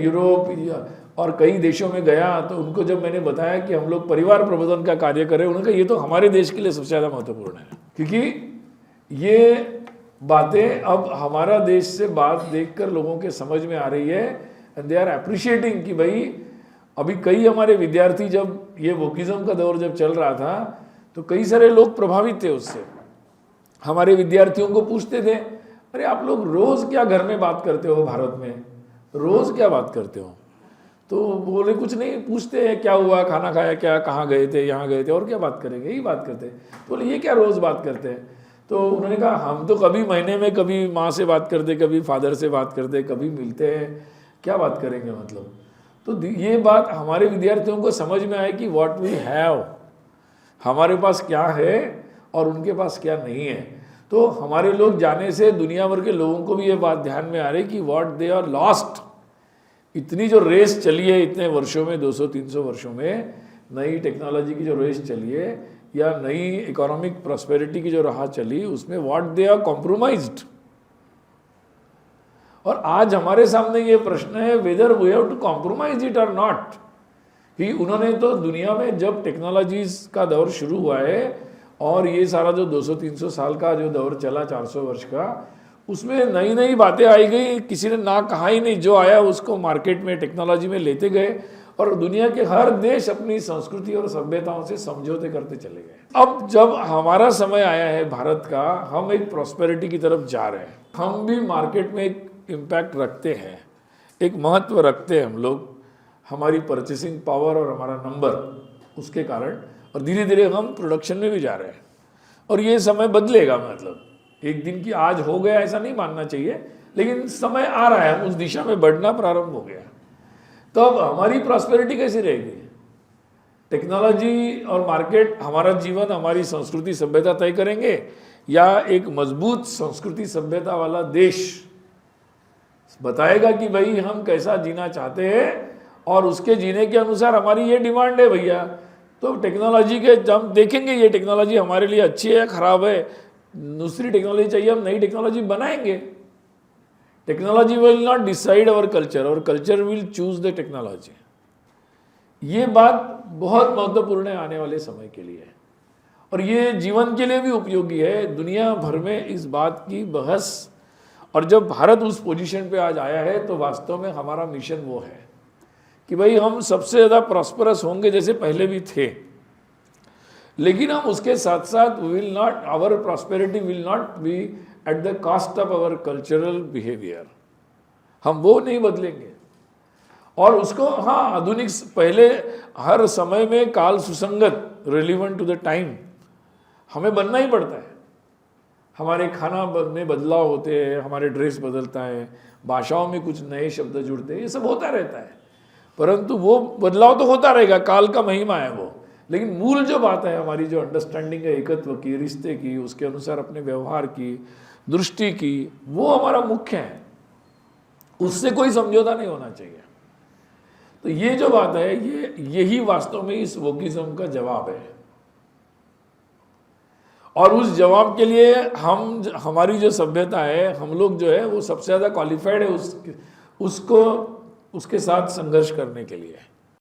Europe और कई देशों में गया तो उनको जब मैंने बताया कि हम लोग परिवार प्रबंधन का कार्य करें, उन्होंने कहा ये तो हमारे देश के लिए सबसे ज़्यादा महत्वपूर्ण है, क्योंकि ये बातें अब हमारा देश से बात देखकर लोगों के समझ में आ रही है एंड दे आर अप्रिशिएटिंग कि भाई अभी कई हमारे विद्यार्थी, जब ये वोकिज्म का दौर जब चल रहा था तो कई सारे लोग प्रभावित थे उससे। हमारे विद्यार्थियों को पूछते थे, अरे आप लोग रोज़ क्या घर में बात करते हो, भारत में रोज़ क्या बात करते हो? तो बोले कुछ नहीं, पूछते हैं क्या हुआ, खाना खाया क्या, कहाँ गए थे, यहाँ गए थे, और क्या बात करेंगे, यही बात करते हैं। तो बोले ये क्या रोज़ बात करते हैं? तो उन्होंने कहा हम तो कभी महीने में कभी माँ से बात करते, कभी फादर से बात करते, कभी मिलते हैं, क्या बात करेंगे मतलब। तो ये बात हमारे विद्यार्थियों को समझ में आए कि व्हाट वी हैव, हमारे पास क्या है और उनके पास क्या नहीं है। तो हमारे लोग जाने से दुनिया भर के लोगों को भी ये बात ध्यान में आ रही कि व्हाट दे आर लॉस्ट। इतनी जो रेस चली है इतने वर्षों में, 200-300 वर्षों में, नई टेक्नोलॉजी की जो रेस चली है या नई इकोनॉमिक प्रॉस्पेरिटी की जो राह चली, उसमें व्हाट दे आर कॉम्प्रोमाइज्ड। और आज हमारे सामने ये प्रश्न है whether we have to compromise it और नॉट। कि उन्होंने तो दुनिया में जब टेक्नोलॉजीज का दौर शुरू हुआ है और ये सारा जो 200-300 साल का जो दौर चला, 400 वर्ष का, उसमें नई नई बातें आई गई, किसी ने ना कहा ही नहीं, जो आया उसको मार्केट में टेक्नोलॉजी में लेते गए और दुनिया के हर देश अपनी संस्कृति और सभ्यताओं से समझौते करते चले गए। अब जब हमारा समय आया है भारत का, हम एक प्रॉस्पेरिटी की तरफ जा रहे हैं, हम भी मार्केट में एक इम्पैक्ट रखते हैं, एक महत्व रखते हैं हम लोग, हमारी परचेसिंग पावर और हमारा नंबर उसके कारण, और धीरे धीरे हम प्रोडक्शन में भी जा रहे हैं। और ये समय बदलेगा, मतलब एक दिन की आज हो गया ऐसा नहीं मानना चाहिए, लेकिन समय आ रहा है, उस दिशा में बढ़ना प्रारंभ हो गया। तो अब हमारी प्रॉस्पेरिटी कैसी रहेगी? टेक्नोलॉजी और मार्केट हमारा जीवन, हमारी संस्कृति सभ्यता तय करेंगे, या एक मजबूत संस्कृति सभ्यता वाला देश बताएगा कि भाई हम कैसा जीना चाहते हैं और उसके जीने के अनुसार हमारी ये डिमांड है भैया। तो टेक्नोलॉजी के हम देखेंगे ये टेक्नोलॉजी हमारे लिए अच्छी है खराब है, दूसरी टेक्नोलॉजी चाहिए, हम नई टेक्नोलॉजी बनाएंगे। Technology will not decide our culture, और culture will choose the technology. ये बात बहुत महत्वपूर्ण है आने वाले समय के लिए, और ये जीवन के लिए भी उपयोगी है। दुनिया भर में इस बात की बहस, और जब भारत उस पोजीशन पे आज आया है तो वास्तव में हमारा मिशन वो है कि भाई हम सबसे ज़्यादा प्रॉस्परस होंगे जैसे पहले भी थे, लेकिन हम उसके साथ साथ will not, our prosperity will not be at the cost of our cultural behaviour. हम वो नहीं बदलेंगे, और उसको हाँ आधुनिक, पहले हर समय में काल सुसंगत, रिलीवेंट टू द टाइम हमें बनना ही पड़ता है। हमारे खाना में बदलाव होते हैं, हमारे ड्रेस बदलता है, भाषाओं में कुछ नए शब्द जुड़ते हैं, ये सब होता रहता है, परंतु वो बदलाव तो होता रहेगा, काल का महिमा है वो। लेकिन मूल जो बात है हमारी, जो अंडरस्टैंडिंग है एकत्व की, रिश्ते की, उसके अनुसार अपने व्यवहार की, दृष्टि की, वो हमारा मुख्य है, उससे कोई समझौता नहीं होना चाहिए। तो ये जो बात है, यही वास्तव में इस वोकिज्म का जवाब है, और उस जवाब के लिए हमारी जो सभ्यता है, हम लोग जो है वो सबसे ज़्यादा क्वालिफाइड है उसके साथ संघर्ष करने के लिए।